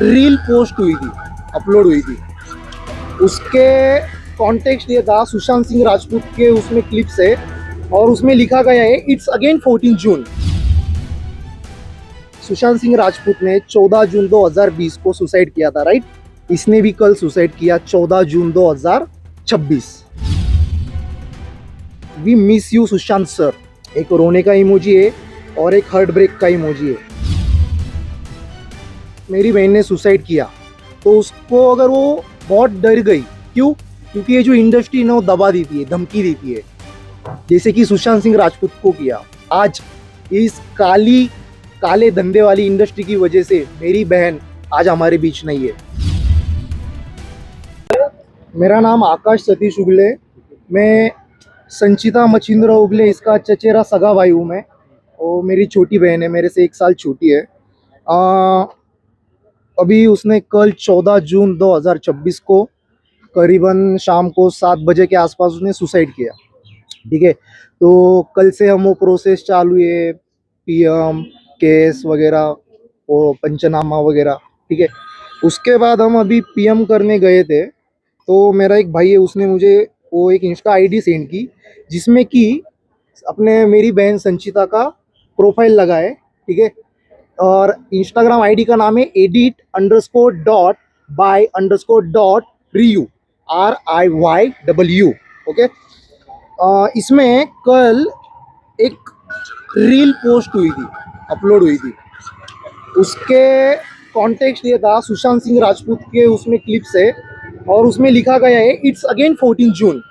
Reel post हुई थी, upload हुई थी। उसके कॉन्टेक्स्ट ये था सुशांत सिंह राजपूत के, उसमें क्लिप्स है और उसमें लिखा गया है इट्स अगेन 14 जून। सुशांत सिंह राजपूत ने 14 जून 2020 को सुसाइड किया था, राइट। इसने भी कल सुसाइड किया 14 June 2026। We miss you Sushant sir. एक रोने का इमोजी है और एक हार्ट ब्रेक का इमोजी है। मेरी बहन ने सुसाइड किया तो उसको अगर वो बहुत डर गई, क्यों? क्योंकि ये जो इंडस्ट्री ना वो दबा देती है, धमकी देती है, जैसे कि सुशांत सिंह राजपूत को किया। आज इस काले धंधे वाली इंडस्ट्री की वजह से मेरी बहन आज हमारे बीच नहीं है। मेरा नाम आकाश सतीश उगले, मैं संचिता मचिंद्र उगले इसका चचेरा सगा भाई हूँ मैं, और मेरी छोटी बहन है, मेरे से 1 साल छोटी है। अभी उसने कल 14 जून 2026 को करीबन शाम को 7 बजे के आसपास उसने सुसाइड किया, ठीक है। तो कल से हम वो प्रोसेस चालू है, पीएम केस वगैरह, वो पंचनामा वगैरह, ठीक है। उसके बाद हम अभी पीएम करने गए थे, तो मेरा एक भाई है, उसने मुझे वो एक इंस्टा आईडी सेंड की जिसमें कि अपने मेरी बहन संचिता का प्रोफाइल लगा है, ठीक है। और इंस्टाग्राम आईडी का नाम है edit_by_.riyu RIYW, ओके। इसमें कल एक रील पोस्ट हुई थी, अपलोड हुई थी। उसके कॉन्टेक्स्ट ये था सुशांत सिंह राजपूत के, उसमें क्लिप्स है और उसमें लिखा गया है इट्स अगेन 14 जून।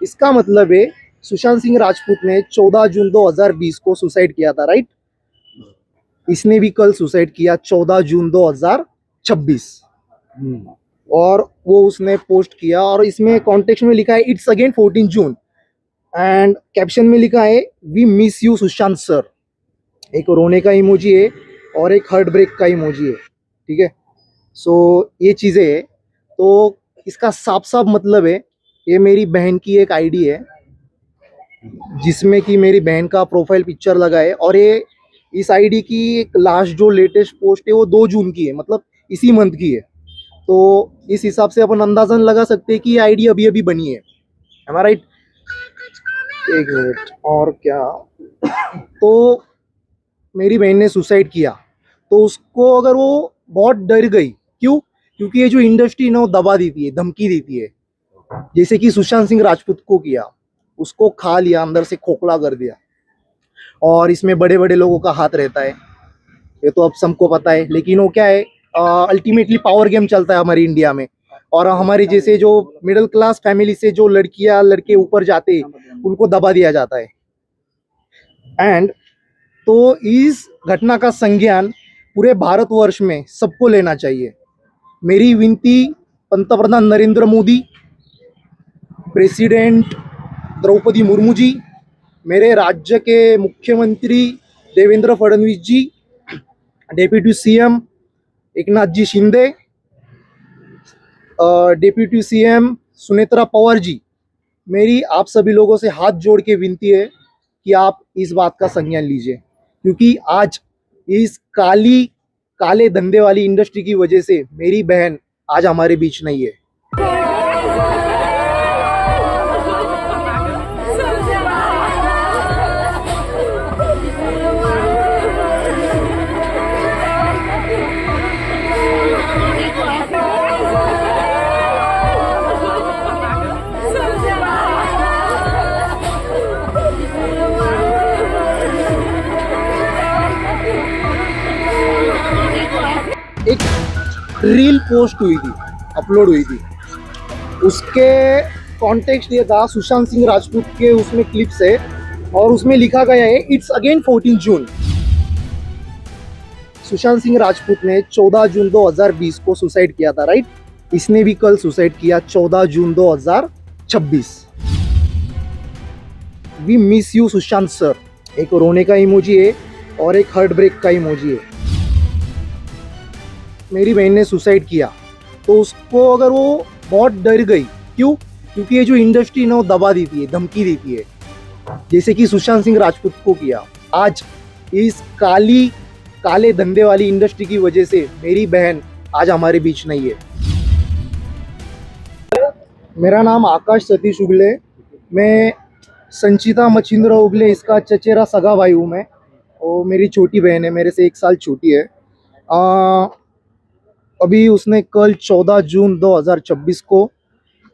इसका मतलब है सुशांत सिंह राजपूत ने 14 जून 2020 को सुसाइड किया था, राइट। इसने भी कल सुसाइड किया 14 जून 2026 और वो उसने पोस्ट किया और इसमें कॉन्टेक्स्ट में लिखा है it's again 14 June and caption में लिखा है we miss you Sushant sir. एक रोने का इमोजी है और एक हार्ट ब्रेक का इमोजी है, ठीक है। सो ये चीज़ें है, तो इसका साफ साफ मतलब है ये मेरी बहन की एक आईडी है जिसमें कि मेरी बहन का प्रोफाइल पिक्चर लगा है, और ये इस आईडी की एक लास्ट जो लेटेस्ट पोस्ट है वो 2 जून की है, मतलब इसी मंथ की है। तो इस हिसाब से अपन अंदाजन लगा सकते हैं कि ये आईडी अभी अभी बनी है, am I right? एक मिनट, और क्या तो मेरी बहन ने सुसाइड किया तो उसको अगर वो बहुत डर गई, क्यों? क्योंकि ये जो इंडस्ट्री ना वो दबा देती है, धमकी देती है, जैसे कि सुशांत सिंह राजपूत को किया। उसको खा लिया, अंदर से खोखला कर दिया, और इसमें बड़े बड़े लोगों का हाथ रहता है, ये तो अब सबको पता है। लेकिन वो क्या है, अल्टीमेटली पावर गेम चलता है हमारी इंडिया में, और हमारे जैसे जो मिडिल क्लास फैमिली से जो लड़कियां लड़के ऊपर जाते उनको दबा दिया जाता है। एंड तो इस घटना का संज्ञान पूरे भारतवर्ष में सबको लेना चाहिए। मेरी विनती पंतप्रधान नरेंद्र मोदी, प्रेसिडेंट द्रौपदी मुर्मू जी, मेरे राज्य के मुख्यमंत्री देवेंद्र फडणवीस जी, डेप्यूटी सीएम एकनाथ जी शिंदे, डेप्यूटी सीएम सुनेत्रा पवार जी, मेरी आप सभी लोगों से हाथ जोड़ के विनती है कि आप इस बात का संज्ञान लीजिए, क्योंकि आज इस काले धंधे वाली इंडस्ट्री की वजह से मेरी बहन आज हमारे बीच नहीं है। एक रील पोस्ट हुई थी, अपलोड हुई थी। उसके कॉन्टेक्स्ट ये था सुशांत सिंह राजपूत के, उसमें क्लिप्स है और उसमें लिखा गया है इट्स अगेन 14 जून। सुशांत सिंह राजपूत ने 14 जून 2020 को सुसाइड किया था, राइट। इसने भी कल सुसाइड किया 14 June 2026। We miss you Sushant sir. एक रोने का इमोजी है और एक हार्ट ब्रेक का इमोजी है। मेरी बहन ने सुसाइड किया तो उसको अगर वो बहुत डर गई, क्यों? क्योंकि ये जो इंडस्ट्री ना वो दबा देती है, धमकी देती है, जैसे कि सुशांत सिंह राजपूत को किया। आज इस काले धंधे वाली इंडस्ट्री की वजह से मेरी बहन आज हमारे बीच नहीं है। मेरा नाम आकाश सतीश उगले, मैं संचिता मचिंद्र उगले इसका चचेरा सगा भाई हूँ मैं। और मेरी छोटी बहन है, मेरे से 1 साल छोटी है। अभी उसने कल 14 जून 2026 को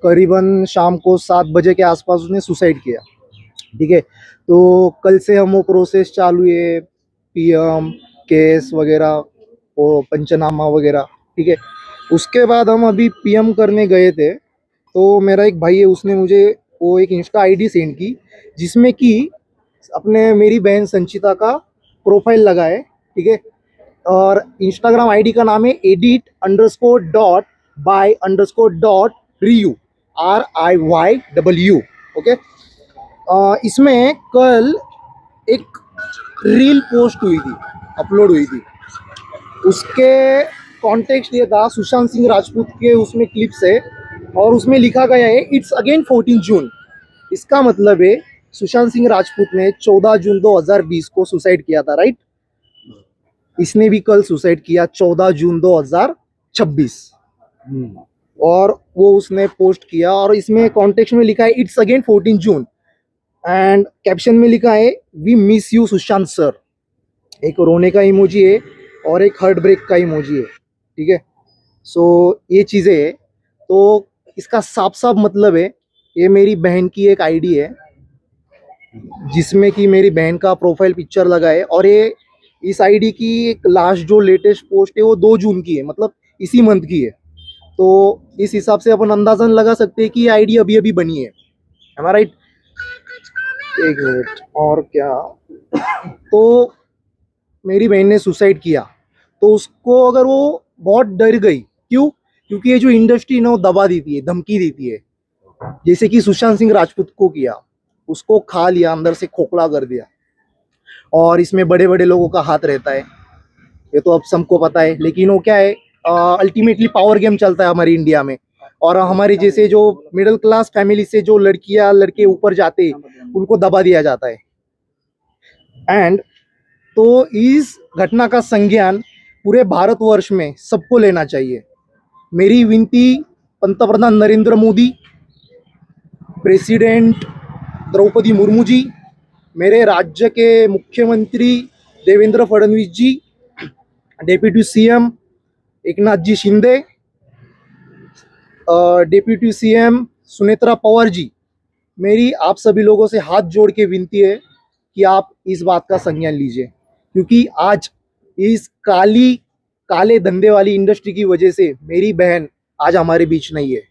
करीबन शाम को 7 बजे के आसपास उसने सुसाइड किया। ठीक है, तो कल से हम वो प्रोसेस चालू है, पीएम केस वगैरह, वो पंचनामा वगैरह। ठीक है, उसके बाद हम अभी पीएम करने गए थे, तो मेरा एक भाई है, उसने मुझे वो एक इंस्टा आईडी सेंड की जिसमें कि अपने मेरी बहन संचिता का प्रोफाइल लगा है। ठीक है, और इंस्टाग्राम आईडी का नाम है edit_by_.riyu RIYW। ओके, इसमें कल एक रील पोस्ट हुई थी, अपलोड हुई थी। उसके कॉन्टेक्स्ट ये था सुशांत सिंह राजपूत के उसमें क्लिप्स है, और उसमें लिखा गया है इट्स अगेन 14 जून। इसका मतलब है सुशांत सिंह राजपूत ने 14 जून 2020 को सुसाइड किया था, राइट। इसने भी कल सुसाइड किया 14 जून 2026, और वो उसने पोस्ट किया, और इसमें कॉन्टेक्स्ट में लिखा है it's again 14 June and caption में लिखा है we miss you Sushant sir. एक रोने का इमोजी है और एक हार्ट ब्रेक का इमोजी है। ठीक है, सो ये चीज़ें है। तो इसका साफ साफ मतलब है ये मेरी बहन की एक आईडी है जिसमें कि मेरी बहन का प्रोफाइल पिक्चर लगा है, और ये इस आईडी की एक लास्ट जो लेटेस्ट पोस्ट है वो 2 जून की है, मतलब इसी मंथ की है। तो इस हिसाब से अपन अंदाजन लगा सकते हैं कि ये आईडी अभी अभी बनी है। एम आई राइट? एक मिनट, और क्या, तो मेरी बहन ने सुसाइड किया, तो उसको अगर वो बहुत डर गई, क्यों? क्योंकि ये जो इंडस्ट्री ना वो दबा देती है, धमकी देती है, जैसे कि सुशांत सिंह राजपूत को किया, उसको खा लिया, अंदर से खोखला कर दिया। और इसमें बड़े बड़े लोगों का हाथ रहता है, ये तो अब सबको पता है। लेकिन वो क्या है, अल्टीमेटली पावर गेम चलता है हमारी इंडिया में, और हमारे जैसे जो मिडिल क्लास फैमिली से जो लड़कियां लड़के ऊपर जाते हैं उनको दबा दिया जाता है। एंड तो इस घटना का संज्ञान पूरे भारतवर्ष में सबको लेना चाहिए। मेरी विनती पंतप्रधान नरेंद्र मोदी, प्रेसिडेंट द्रौपदी मुर्मू जी, मेरे राज्य के मुख्यमंत्री देवेंद्र फडणवीस जी, डेप्यूटी सीएम एकनाथ जी शिंदे, डेप्यूटी सीएम सुनेत्रा पवार जी, मेरी आप सभी लोगों से हाथ जोड़ के विनती है कि आप इस बात का संज्ञान लीजिए, क्योंकि आज इस काले धंधे वाली इंडस्ट्री की वजह से मेरी बहन आज हमारे बीच नहीं है।